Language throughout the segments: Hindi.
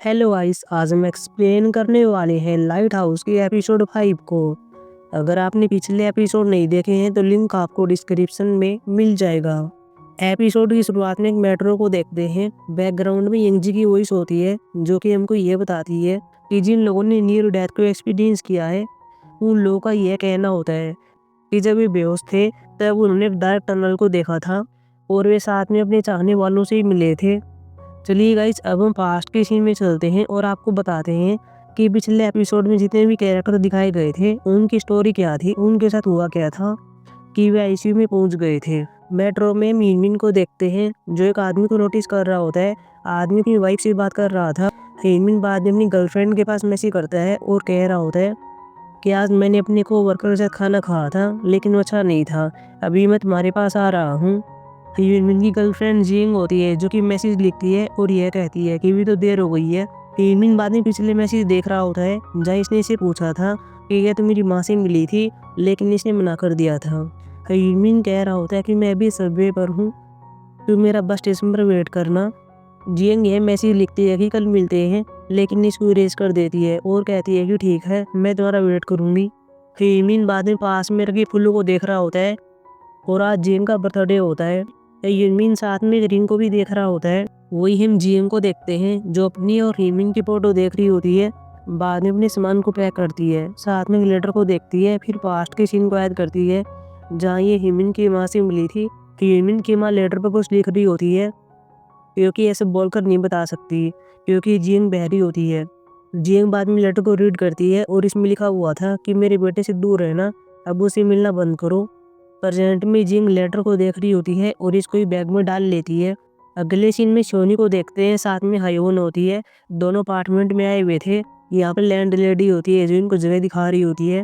हेलो गाइस, आज हम एक्सप्लेन करने वाले हैं लाइट हाउस के एपिसोड 5 को। अगर आपने पिछले एपिसोड नहीं देखे हैं तो लिंक आपको डिस्क्रिप्शन में मिल जाएगा। एपिसोड की शुरुआत में एक मेट्रो को देखते हैं। बैकग्राउंड में यंगजी की वॉइस होती है जो कि हमको ये बताती है कि जिन लोगों ने नियर डेथ को एक्सपीरियंस किया है उन लोगों का यह कहना होता है कि जब वे बेहोश थे तब उन्होंने डार्क टनल को देखा था और वे साथ में अपने चाहने वालों से मिले थे। चलिए गाइस, अब हम पास्ट के सीन में चलते हैं और आपको बताते हैं कि पिछले एपिसोड में जितने भी कैरेक्टर दिखाए गए थे उनकी स्टोरी क्या थी, उनके साथ हुआ क्या था कि वे आईसीयू में पहुंच गए थे। मेट्रो में मिनमिन को देखते हैं जो एक आदमी को नोटिस कर रहा होता है। आदमी अपनी वाइफ से बात कर रहा था। मिनमिन बाद में अपनी गर्लफ्रेंड के पास मैसेज करता है और कह रहा होता है कि आज मैंने अपने को वर्कर के साथ खाना खाया था लेकिन वो अच्छा नहीं था, अभी मैं तुम्हारे पास आ रहा हूँ। ह्यूमन की गर्लफ्रेंड जिंग होती है जो कि मैसेज लिखती है और यह कहती है कि भी तो देर हो गई है। ह्यूमन बाद में पिछले मैसेज देख रहा होता है जहाँ इसने इसे पूछा था कि यह तो मेरी माँ से मिली थी लेकिन इसने मना कर दिया था। ह्यूमन कह रहा होता है कि मैं भी सबवे पर हूँ, तो मेरा बस स्टेशन पर वेट करना। जिंग यह मैसेज लिखती है कि कल मिलते हैं लेकिन इसको इरेज कर देती है और कहती है कि ठीक है, मैं तुम्हारा वेट करूँगी। ह्यूमन बाद में पास में रखी फूलों को देख रहा होता है और आज जिंग का बर्थडे होता है। यूमिन साथ में रिंग को भी देख रहा होता है। वही हम जिंग को देखते हैं जो अपनी और हीमिन की फोटो देख रही होती है। बाद में अपने सामान को पैक करती है, साथ में लेटर को देखती है, फिर पास्ट के सीन को ऐड करती है जहाँ ये हीमिन की माँ से मिली थी। हीमिन की माँ लेटर पर कुछ लिख रही होती है क्योंकि ऐसे बोलकर नहीं बता सकती क्योंकि जिंग बहरी होती है। जिंग बाद में लेटर को रीड करती है और इसमें लिखा हुआ था कि मेरे बेटे से दूर रहना, अब उसे मिलना बंद करो। प्रेजेंट में जिंग लेटर को देख रही होती है और इसको ही बैग में डाल लेती है। अगले सीन में सोनी को देखते हैं, साथ में हायोन होती है। दोनों अपार्टमेंट में आए हुए थे। यहाँ पर लैंड लेडी होती है जो इनको जगह दिखा रही होती है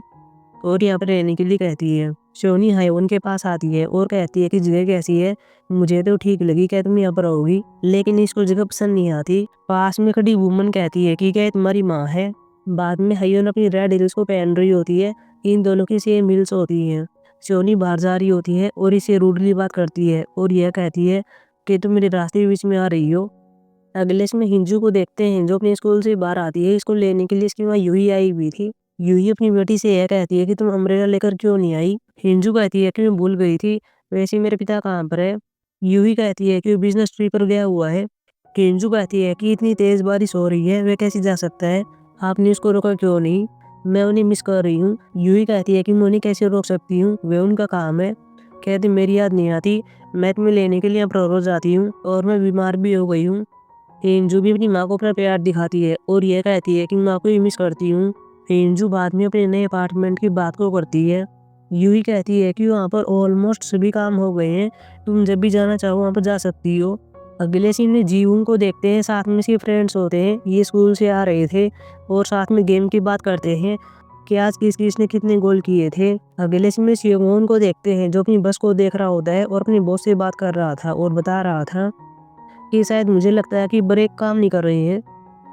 और यहाँ पर रहने के लिए कहती है। सोनी हायोन के पास आती है और कहती है कि जगह कैसी है, मुझे तो ठीक लगी, क्या तुम यहाँ पर रहोगी, लेकिन इसको जगह पसंद नहीं आती। पास में खड़ी वुमन कहती है कि क्या तुम्हारी माँ है। बाद में हायोन अपनी रेड हिल्स को पहन रही होती है। इन दोनों की सेम हिल्स होती हैं। सोनी बाहर जा रही होती है और इसे रूडली बात करती है और यह कहती है कि तुम मेरे रास्ते के बीच में आ रही हो। अगले इसमें हिंजू को देखते हैं जो अपने स्कूल से बाहर आती है। इसको लेने के लिए इसकी माँ यूही आई हुई थी। यूही अपनी बेटी से यह कहती है कि तुम अम्ब्रेला लेकर क्यों नहीं आई। हिंजू कहती है कि मैं भूल गई थी, वैसे मेरे पिता कहाँ पर है। यूही कहती है कि वो बिजनेस ट्रिप पर गया हुआ है। हिंजू कहती है कि इतनी तेज बारिश हो रही है, वह कैसे जा सकता है, आपने उसको रोका क्यों नहीं, मैं उन्हें मिस कर रही हूँ। यूही कहती है कि मैं उन्हें कैसे रोक सकती हूँ, वे उनका काम है। कहती मेरी याद नहीं आती, मैं तुम्हें लेने के लिए यहाँ रोज आती हूँ और मैं बीमार भी हो गई हूँ। हिंजू भी अपनी माँ को अपना प्यार दिखाती है और यह कहती है कि माँ को ही मिस करती हूँ। हिंजू बाद में अपने नए अपार्टमेंट की बात को करती है। यूही कहती है कि वहाँ पर ऑलमोस्ट सभी काम हो गए हैं, तुम जब भी जाना चाहो वहाँ पर जा सकती हो। अगले सीन में जीवून को देखते हैं, साथ में इसके फ्रेंड्स होते हैं। ये स्कूल से आ रहे थे और साथ में गेम की बात करते हैं कि आज किसने कितने गोल किए थे। अगले सीन में शिवमोहन को देखते हैं जो अपनी बस को देख रहा होता है और अपनी बॉस से बात कर रहा था और बता रहा था कि शायद मुझे लगता है कि ब्रेक काम नहीं कर रही है,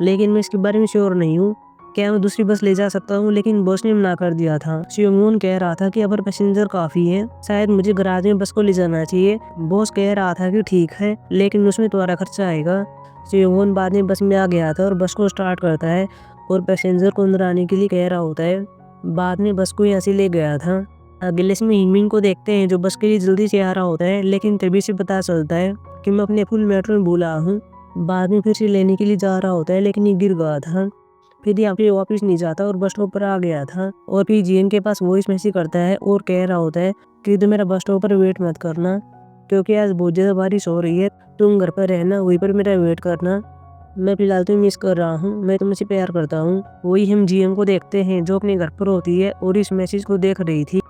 लेकिन मैं इसके बारे में श्योर नहीं हूँ, क्या मैं दूसरी बस ले जा सकता हूँ, लेकिन बॉस ने मना कर दिया था। शिवमोहन कह रहा था कि अगर पैसेंजर काफ़ी है शायद मुझे गराज में बस को ले जाना चाहिए। बॉस कह रहा था कि ठीक है, लेकिन उसमें तुम्हारा खर्चा आएगा। शिवमोहन बाद में बस में आ गया था और बस को स्टार्ट करता है और पैसेंजर को अंदर आने के लिए कह रहा होता है। बाद में बस को यहाँ से ले गया था। अगले में हिमिन को देखते हैं जो बस के लिए जल्दी से आ रहा होता है, लेकिन तभी से पता चलता है कि मैं अपने फुल मेट्रो में भूला हूँ। बाद में फिर से लेने के लिए जा रहा होता है लेकिन ये गिर गया था। फिर यहाँ पे वापस नहीं जाता और बस स्टॉप पर आ गया था और फिर जीएन के पास वॉइस मैसेज करता है और कह रहा होता है कि तुम मेरा बस स्टॉप पर वेट मत करना क्योंकि आज बहुत ज़्यादा बारिश हो रही है, तुम घर पर रहना, वहीं पर मेरा वेट करना, मैं फिलहाल तुम्हें मिस कर रहा हूँ, मैं तुमसे प्यार करता हूँ। वही हम जीएम को देखते हैं जो अपने घर पर होती है और इस मैसेज को देख रही थी।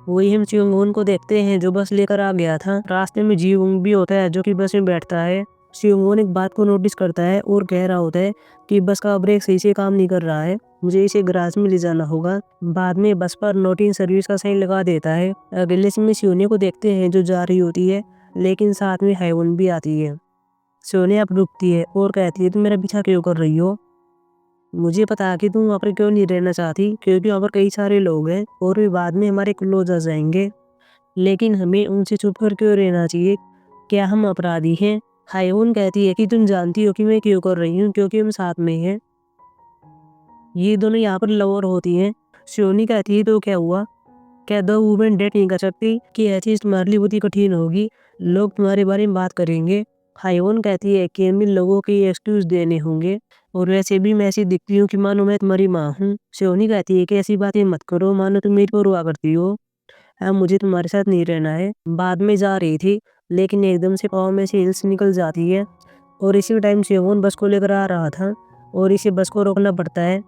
वही हम चियोंगोन को देखते हैं जो बस लेकर आ गया था। रास्ते में जीवुंग भी होता है जो कि बस में बैठता है। चियोंगोन एक बात को नोटिस करता है और कह रहा होता है कि बस का ब्रेक सही से काम नहीं कर रहा है, मुझे इसे गैराज में ले जाना होगा। बाद में बस पर नॉट इन सर्विस का साइन लगा देता है। अगले सीन में सोने को देखते हैं जो जा रही होती है, लेकिन साथ में हाइवन भी आती है। सोने अब रुकती है और कहती है तुम मेरा पीछा क्यों कर रही हो, मुझे पता है कि तुम वहाँ पर क्यों नहीं रहना चाहती क्योंकि वहाँ पर कई सारे लोग हैं और वे बाद में हमारे क्लोज आ जाएंगे, लेकिन हमें उनसे छुप कर क्यों रहना चाहिए, क्या हम अपराधी हैं, हायोन कहती है कि तुम जानती हो कि मैं क्यों कर रही हूँ, क्योंकि हम साथ में हैं। ये दोनों यहाँ पर लवर होती हैं। सियोनी कहती है तो क्या हुआ, क्या दो वुमेन डेट नहीं कर सकती कि यह चीज़ तुम्हारे लिए बहुत ही कठिन होगी, लोग तुम्हारे बारे में बात करेंगे। हायोन कहती है कि हमें लोगों के एक्सक्यूज देने होंगे और वैसे भी मैं ऐसी दिखती हूँ कि मानो मैं तुम्हारी माँ हूँ। सियोनी कहती है कि ऐसी बातें मत करो, मानो तुम मेरी परवाह करती हो। अब मुझे तुम्हारे साथ नहीं रहना है। बाद में जा रही थी लेकिन एकदम से पाँव में से हिल्स निकल जाती है और इसी टाइम सियोन बस को लेकर आ रहा था और इसे बस को रोकना पड़ता है।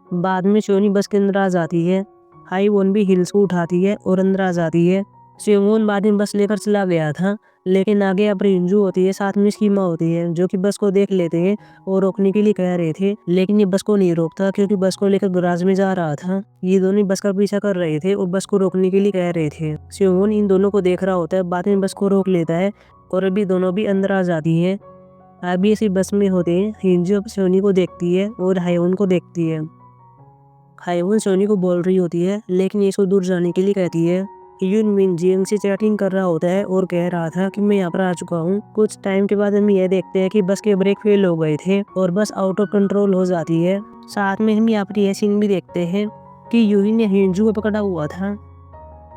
बाद में सियोनी बस के अंदर आ जाती है। हाईवोन भी हिल्स को उठाती है और अंदर आ जाती है। सियोन बाद में बस लेकर चला गया था लेकिन आगे अब रिंजू होती है, साथ में इसकी माँ होती है जो कि बस को देख लेते हैं और रोकने के लिए कह रहे थे, लेकिन ये बस को नहीं रोकता क्योंकि बस को लेकर गराज में जा रहा था। ये दोनों बस का पीछा कर रहे थे और बस को रोकने के लिए कह रहे थे। सियोन इन दोनों को देख रहा होता है, बाद में बस को रोक लेता है और अभी दोनों भी अंदर आ जाती है। अभी इसी बस में होते हैं। हिंजू अब सियोनी को देखती है और हायोन को देखती है। हायोन सोनी को बोल रही होती है लेकिन ये इसको दूर जाने के लिए कहती है। यून मिन जिंग से चैटिंग कर रहा होता है और कह रहा था कि मैं यहाँ पर आ चुका हूँ। कुछ टाइम के बाद हम यह देखते हैं कि बस के ब्रेक फेल हो गए थे और बस आउट ऑफ कंट्रोल हो जाती है। साथ में हम यहाँ पर यह सीन भी देखते हैं कि यूही ने हिंजू को पकड़ा हुआ था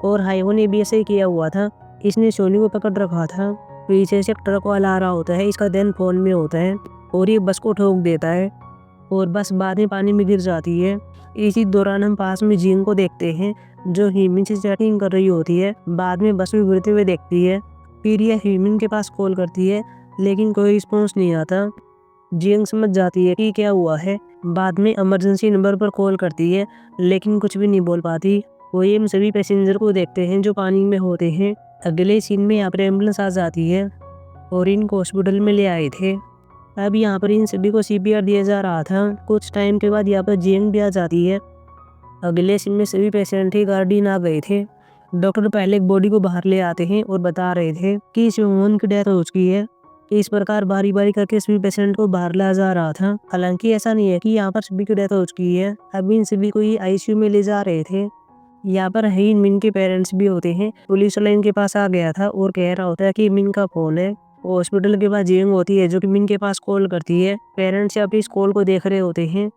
और हायोन ने भी ऐसे ही किया हुआ था। इसने सोनी को पकड़ रखा था। पीछे से एक ट्रक वाला आ रहा होता है, इसका ध्यान फोन में होता है और ये बस को ठोक देता है और बस बाद में पानी में गिर जाती है। इसी दौरान हम पास में जिंग को देखते हैं जो हीमिन से चैटिंग कर रही होती है। बाद में बस में गिरते हुए देखती है। फिर यह हीमिन के पास कॉल करती है लेकिन कोई रिस्पॉन्स नहीं आता। जिंग समझ जाती है कि क्या हुआ है। बाद में इमरजेंसी नंबर पर कॉल करती है लेकिन कुछ भी नहीं बोल पाती। वही हम सभी पैसेंजर को देखते हैं जो पानी में होते हैं। अगले सीन में यहाँ पर एम्बुलेंस आ जाती है और इनको हॉस्पिटल में ले आए थे। अब यहाँ पर इन सभी को CPR दिया जा रहा था। कुछ टाइम के बाद यहाँ पर जिंग भी आ जाती है। अगले सीन में सभी पेशेंट ही गार्डियन आ गए थे। डॉक्टर पहले एक बॉडी को बाहर ले आते हैं और बता रहे थे कि सियोन की डेथ हो चुकी है। इस प्रकार बारी बारी करके सभी पेशेंट को बाहर लाया जा रहा था। हालांकि ऐसा नहीं है कि यहाँ पर सभी की डेथ हो चुकी है। अब इन सभी को ICU में ले जा रहे थे। यहाँ पर ही मिन के पेरेंट्स भी होते हैं। पुलिस वाला इनके पास आ गया था और कह रहा होता है कि मिन का फोन है। हॉस्पिटल के बाद जिंग होती है जो कि मिन के पास कॉल करती है। पेरेंट्स अब इस कॉल को देख रहे होते हैं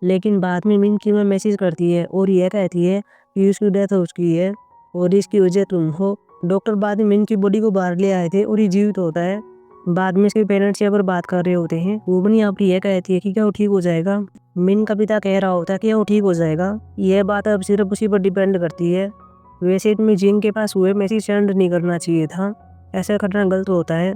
लेकिन बाद में मिन की मां मैसेज करती है और यह कहती है कि उसकी डेथ हो चुकी है और इसकी वजह तुम हो। डॉक्टर बाद में मिन की बॉडी को बाहर ले आए थे और ये जीवित होता है। बाद में इसके पेरेंट्स यहाँ पर बात कर रहे होते हैं। वुमन यहाँ पर यह कहती है कि क्या वो ठीक हो जाएगा। मिन का पिता कह रहा होता है कि वो ठीक हो जाएगा। यह बात अब सिर्फ उसी पर डिपेंड करती है। वैसे तुम्हें जिंग के पास हुए मैसेज सेंड नहीं करना चाहिए था, ऐसा करना गलत होता है,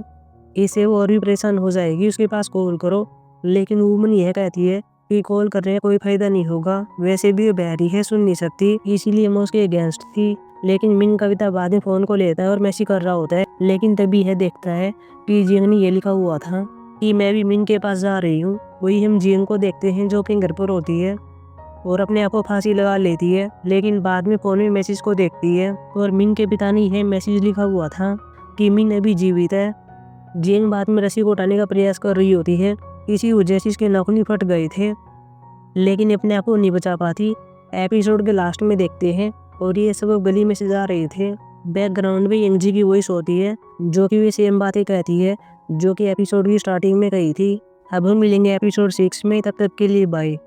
इससे वो और भी परेशान हो जाएगी, उसके पास कॉल करो। लेकिन वुमन यह कहती है कि कॉल करने का कोई फायदा नहीं होगा, वैसे भी वो बहरी है, सुन नहीं सकती, इसीलिए मैं उसके अगेंस्ट थी। लेकिन मिन कविता बाद में फोन को लेता है और मैसेज कर रहा होता है। लेकिन तभी यह देखता है कि जिंग ने ये लिखा हुआ था कि मैं भी मिन के पास जा रही हूँ। वही हम जिंग को देखते हैं जो अपने घर पर होती है और अपने आप को फांसी लगा लेती है। लेकिन बाद में फोन में मैसेज को देखती है और मिन के पिता ने यह मैसेज लिखा हुआ था कि मिन अभी जीवित है। जिंग बाद में रस्सी को उठाने का प्रयास कर रही होती है। इसी वजह से इसके नाखून फट गए थे लेकिन अपने आप को नहीं बचा पाती। एपिसोड के लास्ट में देखते हैं और ये सब गली में से जा रहे थे। बैकग्राउंड में यंगजी की वॉइस होती है जो कि वे सेम बातें कहती है जो कि एपिसोड की स्टार्टिंग में कही थी। अब हम मिलेंगे एपिसोड 6 में, तब तक के लिए बाय।